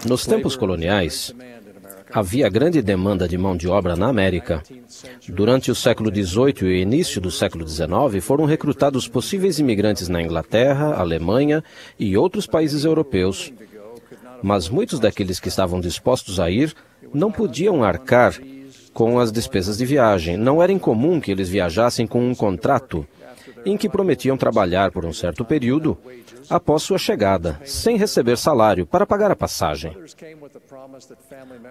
Nos tempos coloniais, havia grande demanda de mão de obra na América. Durante o século XVIII e o início do século XIX, foram recrutados possíveis imigrantes na Inglaterra, Alemanha e outros países europeus. Mas muitos daqueles que estavam dispostos a ir não podiam arcar com as despesas de viagem. Não era incomum que eles viajassem com um contrato em que prometiam trabalhar por um certo período após sua chegada, sem receber salário, para pagar a passagem.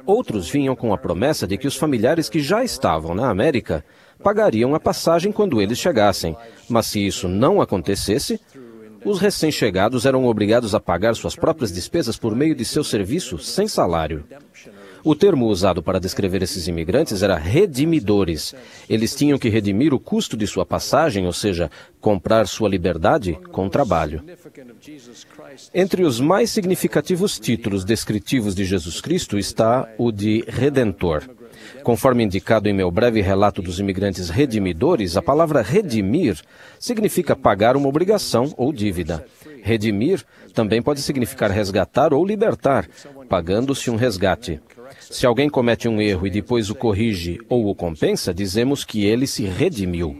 Outros vinham com a promessa de que os familiares que já estavam na América pagariam a passagem quando eles chegassem, mas se isso não acontecesse, os recém-chegados eram obrigados a pagar suas próprias despesas por meio de seu serviço sem salário. O termo usado para descrever esses imigrantes era redimidores. Eles tinham que redimir o custo de sua passagem, ou seja, comprar sua liberdade com trabalho. Entre os mais significativos títulos descritivos de Jesus Cristo está o de Redentor. Conforme indicado em meu breve relato dos imigrantes redimidores, a palavra redimir significa pagar uma obrigação ou dívida. Redimir também pode significar resgatar ou libertar, pagando-se um resgate. Se alguém comete um erro e depois o corrige ou o compensa, dizemos que ele se redimiu.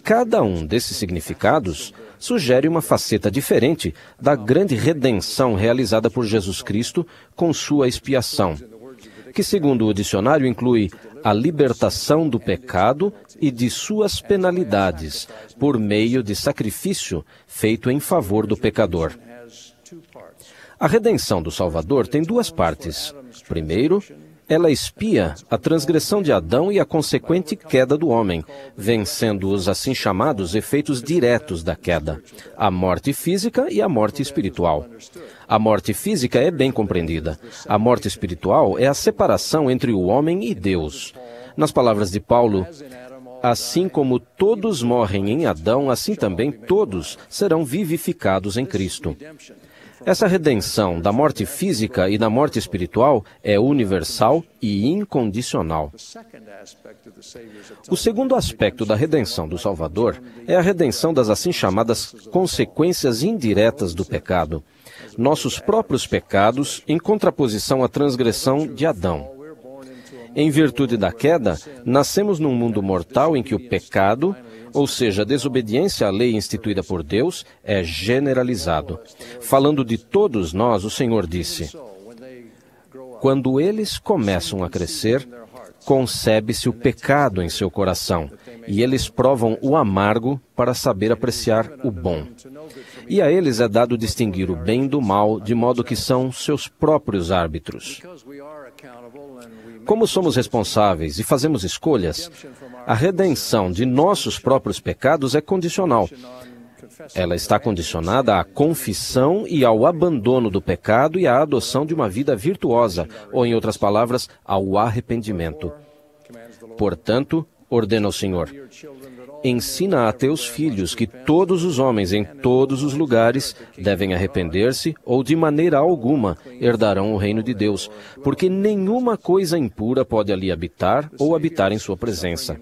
Cada um desses significados sugere uma faceta diferente da grande redenção realizada por Jesus Cristo com sua expiação, que, segundo o dicionário, inclui a libertação do pecado e de suas penalidades, por meio de sacrifício feito em favor do pecador. A redenção do Salvador tem duas partes. Primeiro, ela expia a transgressão de Adão e a consequente queda do homem, vencendo os assim chamados efeitos diretos da queda, a morte física e a morte espiritual. A morte física é bem compreendida. A morte espiritual é a separação entre o homem e Deus. Nas palavras de Paulo, assim como todos morrem em Adão, assim também todos serão vivificados em Cristo. Essa redenção da morte física e da morte espiritual é universal e incondicional. O segundo aspecto da redenção do Salvador é a redenção das assim chamadas consequências indiretas do pecado. Nossos próprios pecados em contraposição à transgressão de Adão. Em virtude da queda, nascemos num mundo mortal em que o pecado, ou seja, a desobediência à lei instituída por Deus, é generalizado. Falando de todos nós, o Senhor disse: quando eles começam a crescer, concebe-se o pecado em seu coração, e eles provam o amargo para saber apreciar o bom. E a eles é dado distinguir o bem do mal, de modo que são seus próprios árbitros. Como somos responsáveis e fazemos escolhas, a redenção de nossos próprios pecados é condicional. Ela está condicionada à confissão e ao abandono do pecado e à adoção de uma vida virtuosa, ou, em outras palavras, ao arrependimento. Portanto, ordena o Senhor: ensina a teus filhos que todos os homens em todos os lugares devem arrepender-se ou de maneira alguma herdarão o reino de Deus, porque nenhuma coisa impura pode ali habitar ou habitar em sua presença.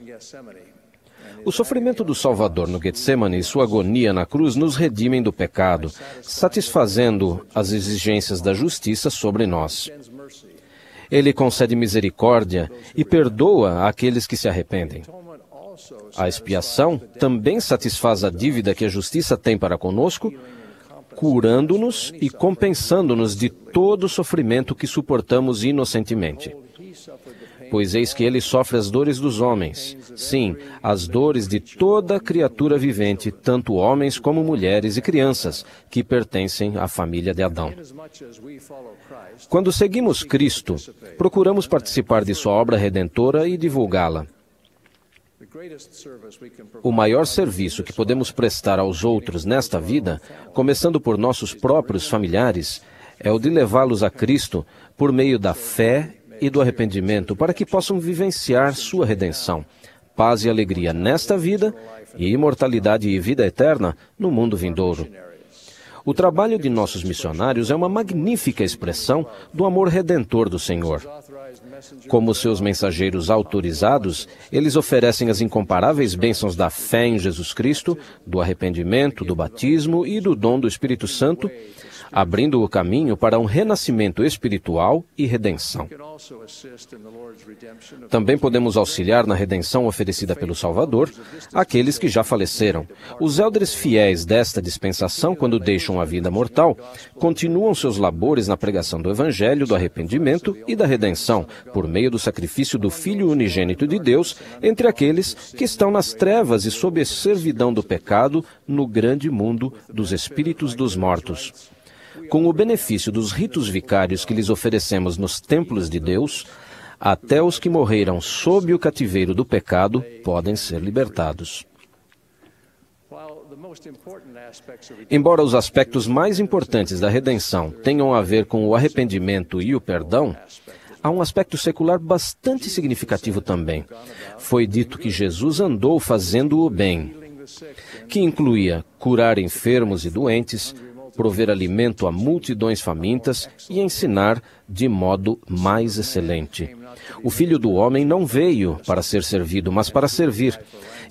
O sofrimento do Salvador no Getsemane e sua agonia na cruz nos redimem do pecado, satisfazendo as exigências da justiça sobre nós. Ele concede misericórdia e perdoa aqueles que se arrependem. A expiação também satisfaz a dívida que a justiça tem para conosco, curando-nos e compensando-nos de todo o sofrimento que suportamos inocentemente. Pois eis que ele sofre as dores dos homens, sim, as dores de toda criatura vivente, tanto homens como mulheres e crianças, que pertencem à família de Adão. Quando seguimos Cristo, procuramos participar de sua obra redentora e divulgá-la. O maior serviço que podemos prestar aos outros nesta vida, começando por nossos próprios familiares, é o de levá-los a Cristo por meio da fé e do arrependimento, para que possam vivenciar sua redenção, paz e alegria nesta vida e imortalidade e vida eterna no mundo vindouro. O trabalho de nossos missionários é uma magnífica expressão do amor redentor do Senhor. Como seus mensageiros autorizados, eles oferecem as incomparáveis bênçãos da fé em Jesus Cristo, do arrependimento, do batismo e do dom do Espírito Santo, abrindo o caminho para um renascimento espiritual e redenção. Também podemos auxiliar na redenção oferecida pelo Salvador aqueles que já faleceram. Os élderes fiéis desta dispensação, quando deixam a vida mortal, continuam seus labores na pregação do Evangelho, do arrependimento e da redenção, por meio do sacrifício do Filho unigênito de Deus, entre aqueles que estão nas trevas e sob a servidão do pecado no grande mundo dos espíritos dos mortos. Com o benefício dos ritos vicários que lhes oferecemos nos templos de Deus, até os que morreram sob o cativeiro do pecado podem ser libertados. Embora os aspectos mais importantes da redenção tenham a ver com o arrependimento e o perdão, há um aspecto secular bastante significativo também. Foi dito que Jesus andou fazendo o bem, que incluía curar enfermos e doentes, prover alimento a multidões famintas e ensinar de modo mais excelente. O Filho do Homem não veio para ser servido, mas para servir,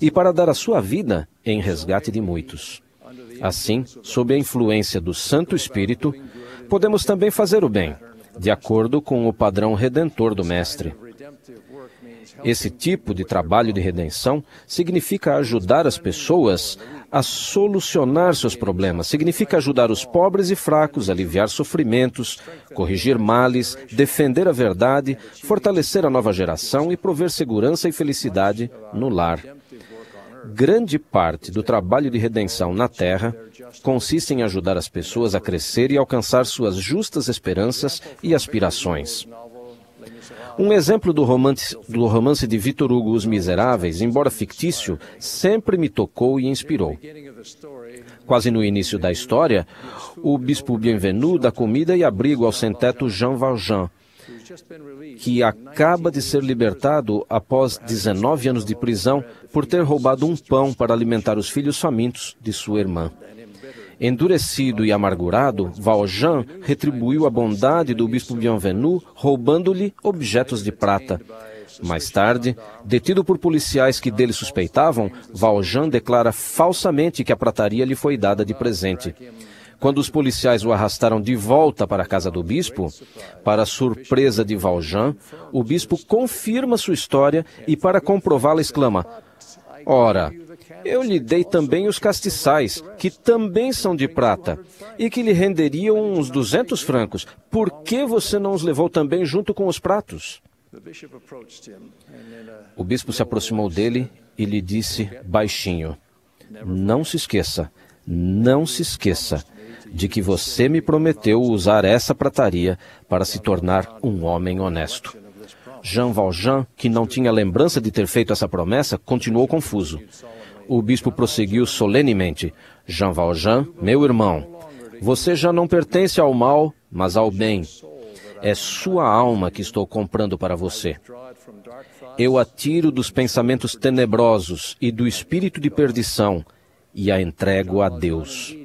e para dar a sua vida em resgate de muitos. Assim, sob a influência do Santo Espírito, podemos também fazer o bem, de acordo com o padrão redentor do Mestre. Esse tipo de trabalho de redenção significa ajudar as pessoas a solucionar seus problemas, significa ajudar os pobres e fracos, aliviar sofrimentos, corrigir males, defender a verdade, fortalecer a nova geração e prover segurança e felicidade no lar. Grande parte do trabalho de redenção na Terra consiste em ajudar as pessoas a crescer e alcançar suas justas esperanças e aspirações. Um exemplo do romance de Victor Hugo, Os Miseráveis, embora fictício, sempre me tocou e inspirou. Quase no início da história, o bispo Bienvenu dá comida e abrigo ao sem-teto Jean Valjean, que acaba de ser libertado após 19 anos de prisão por ter roubado um pão para alimentar os filhos famintos de sua irmã. Endurecido e amargurado, Valjean retribuiu a bondade do bispo Bienvenu, roubando-lhe objetos de prata. Mais tarde, detido por policiais que dele suspeitavam, Valjean declara falsamente que a prataria lhe foi dada de presente. Quando os policiais o arrastaram de volta para a casa do bispo, para a surpresa de Valjean, o bispo confirma sua história e, para comprová-la, exclama: "Ora, eu lhe dei também os castiçais, que também são de prata, e que lhe renderiam uns 200 francos. Por que você não os levou também junto com os pratos?" O bispo se aproximou dele e lhe disse baixinho: não se esqueça de que você me prometeu usar essa prataria para se tornar um homem honesto. Jean Valjean, que não tinha lembrança de ter feito essa promessa, continuou confuso. O bispo prosseguiu solenemente: Jean Valjean, meu irmão, você já não pertence ao mal, mas ao bem. É sua alma que estou comprando para você. Eu a tiro dos pensamentos tenebrosos e do espírito de perdição e a entrego a Deus.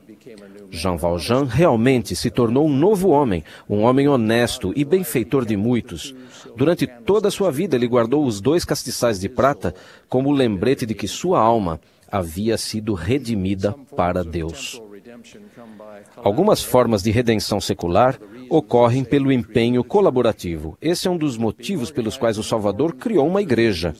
Jean Valjean realmente se tornou um novo homem, um homem honesto e benfeitor de muitos. Durante toda a sua vida, ele guardou os 2 castiçais de prata como lembrete de que sua alma havia sido redimida para Deus. Algumas formas de redenção secular ocorrem pelo empenho colaborativo. Esse é um dos motivos pelos quais o Salvador criou uma igreja.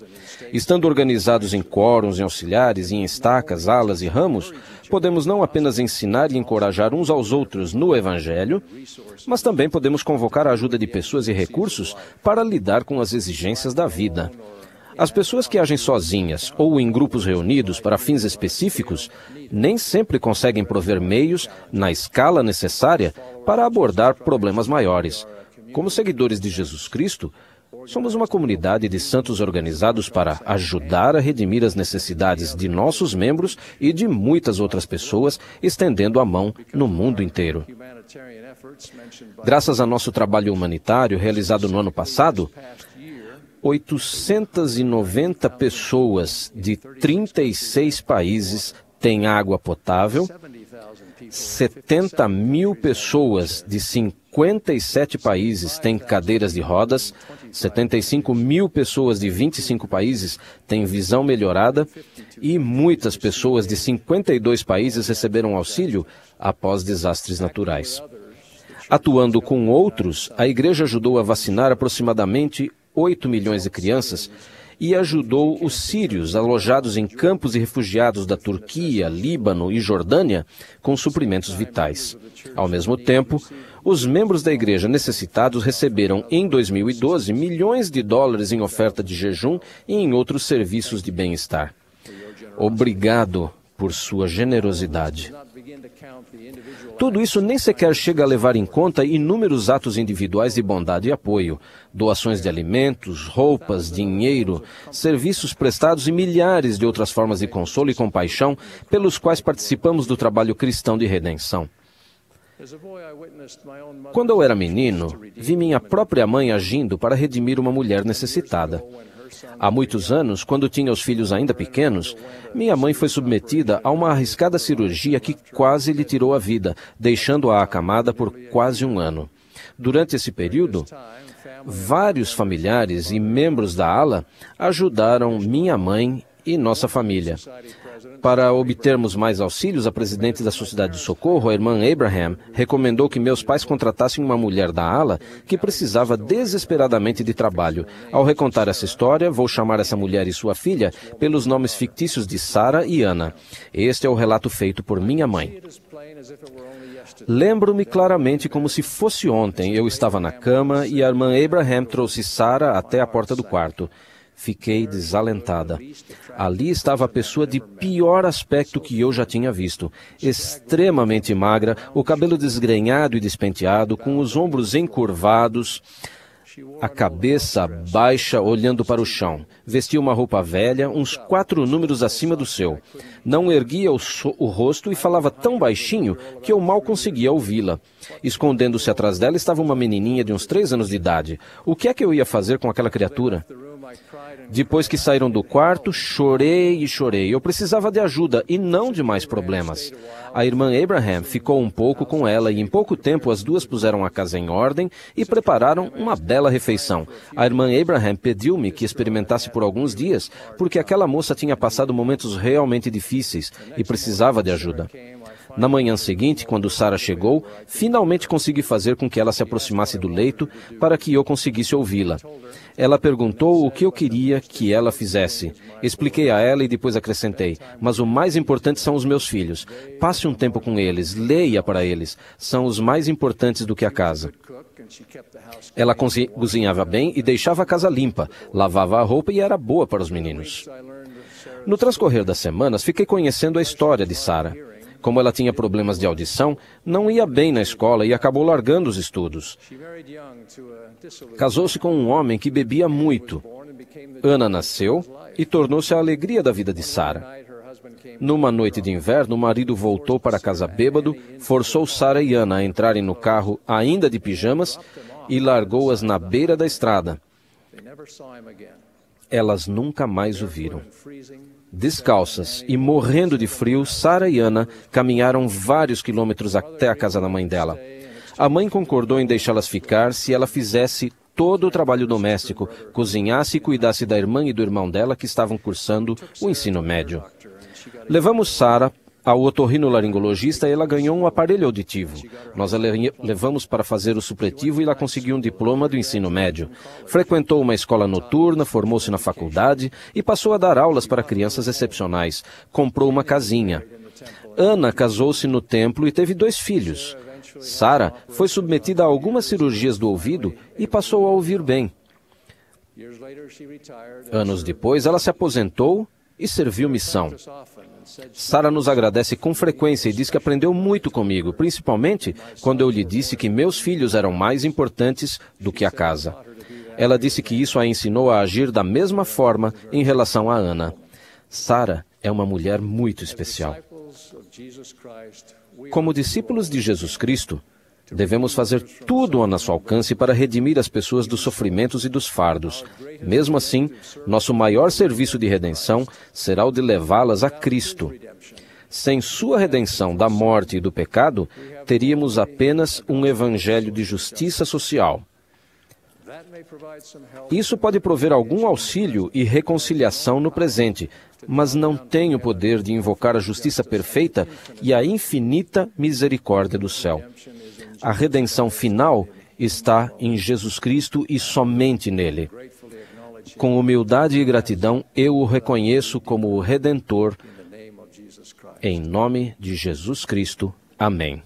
Estando organizados em quórums, em auxiliares, em estacas, alas e ramos, podemos não apenas ensinar e encorajar uns aos outros no Evangelho, mas também podemos convocar a ajuda de pessoas e recursos para lidar com as exigências da vida. As pessoas que agem sozinhas ou em grupos reunidos para fins específicos nem sempre conseguem prover meios na escala necessária para abordar problemas maiores. Como seguidores de Jesus Cristo, somos uma comunidade de santos organizados para ajudar a redimir as necessidades de nossos membros e de muitas outras pessoas, estendendo a mão no mundo inteiro. Graças a nosso trabalho humanitário realizado no ano passado, 890 pessoas de 36 países têm água potável, 70 mil pessoas de 57 países têm cadeiras de rodas, 75 mil pessoas de 25 países têm visão melhorada e muitas pessoas de 52 países receberam auxílio após desastres naturais. Atuando com outros, a igreja ajudou a vacinar aproximadamente 8 milhões de crianças e ajudou os sírios alojados em campos de refugiados da Turquia, Líbano e Jordânia com suprimentos vitais. Ao mesmo tempo, os membros da igreja necessitados receberam, em 2012, milhões de dólares em oferta de jejum e em outros serviços de bem-estar. Obrigado por sua generosidade. Tudo isso nem sequer chega a levar em conta inúmeros atos individuais de bondade e apoio, doações de alimentos, roupas, dinheiro, serviços prestados e milhares de outras formas de consolo e compaixão pelos quais participamos do trabalho cristão de redenção. Quando eu era menino, vi minha própria mãe agindo para redimir uma mulher necessitada. Há muitos anos, quando tinha os filhos ainda pequenos, minha mãe foi submetida a uma arriscada cirurgia que quase lhe tirou a vida, deixando-a acamada por quase um ano. Durante esse período, vários familiares e membros da ala ajudaram minha mãe e nossa família. Para obtermos mais auxílios, a presidente da Sociedade de Socorro, a irmã Abraham, recomendou que meus pais contratassem uma mulher da ala que precisava desesperadamente de trabalho. Ao recontar essa história, vou chamar essa mulher e sua filha pelos nomes fictícios de Sarah e Ana. Este é o relato feito por minha mãe. Lembro-me claramente como se fosse ontem. Eu estava na cama e a irmã Abraham trouxe Sarah até a porta do quarto. Fiquei desalentada. Ali estava a pessoa de pior aspecto que eu já tinha visto. Extremamente magra, o cabelo desgrenhado e despenteado, com os ombros encurvados, a cabeça baixa olhando para o chão. Vestia uma roupa velha, uns 4 números acima do seu. Não erguia o rosto e falava tão baixinho que eu mal conseguia ouvi-la. Escondendo-se atrás dela estava uma menininha de uns 3 anos de idade. O que é que eu ia fazer com aquela criatura? Depois que saíram do quarto, chorei e chorei. Eu precisava de ajuda e não de mais problemas. A irmã Abraham ficou um pouco com ela e em pouco tempo as duas puseram a casa em ordem e prepararam uma bela refeição. A irmã Abraham pediu-me que experimentasse por alguns dias, porque aquela moça tinha passado momentos realmente difíceis e precisava de ajuda. Na manhã seguinte, quando Sarah chegou, finalmente consegui fazer com que ela se aproximasse do leito para que eu conseguisse ouvi-la. Ela perguntou o que eu queria que ela fizesse. Expliquei a ela e depois acrescentei, mas o mais importante são os meus filhos. Passe um tempo com eles, leia para eles. São os mais importantes do que a casa. Ela cozinhava bem e deixava a casa limpa, lavava a roupa e era boa para os meninos. No transcorrer das semanas, fiquei conhecendo a história de Sarah. Como ela tinha problemas de audição, não ia bem na escola e acabou largando os estudos. Casou-se com um homem que bebia muito. Ana nasceu e tornou-se a alegria da vida de Sarah. Numa noite de inverno, o marido voltou para casa bêbado, forçou Sarah e Ana a entrarem no carro ainda de pijamas e largou-as na beira da estrada. Elas nunca mais o viram. Descalças e morrendo de frio, Sarah e Ana caminharam vários quilômetros até a casa da mãe dela. A mãe concordou em deixá-las ficar se ela fizesse todo o trabalho doméstico, cozinhasse e cuidasse da irmã e do irmão dela que estavam cursando o ensino médio. Levamos Sarah ao otorrinolaringologista e ela ganhou um aparelho auditivo. Nós a levamos para fazer o supletivo e ela conseguiu um diploma do ensino médio. Frequentou uma escola noturna, formou-se na faculdade e passou a dar aulas para crianças excepcionais. Comprou uma casinha. Ana casou-se no templo e teve 2 filhos. Sarah foi submetida a algumas cirurgias do ouvido e passou a ouvir bem. Anos depois, ela se aposentou e serviu missão. Sarah nos agradece com frequência e diz que aprendeu muito comigo, principalmente quando eu lhe disse que meus filhos eram mais importantes do que a casa. Ela disse que isso a ensinou a agir da mesma forma em relação a Ana. Sarah é uma mulher muito especial. Como discípulos de Jesus Cristo, devemos fazer tudo ao nosso alcance para redimir as pessoas dos sofrimentos e dos fardos. Mesmo assim, nosso maior serviço de redenção será o de levá-las a Cristo. Sem sua redenção da morte e do pecado, teríamos apenas um evangelho de justiça social. Isso pode prover algum auxílio e reconciliação no presente, mas não tem o poder de invocar a justiça perfeita e a infinita misericórdia do céu. A redenção final está em Jesus Cristo e somente nele. Com humildade e gratidão, eu o reconheço como o Redentor. Em nome de Jesus Cristo. Amém.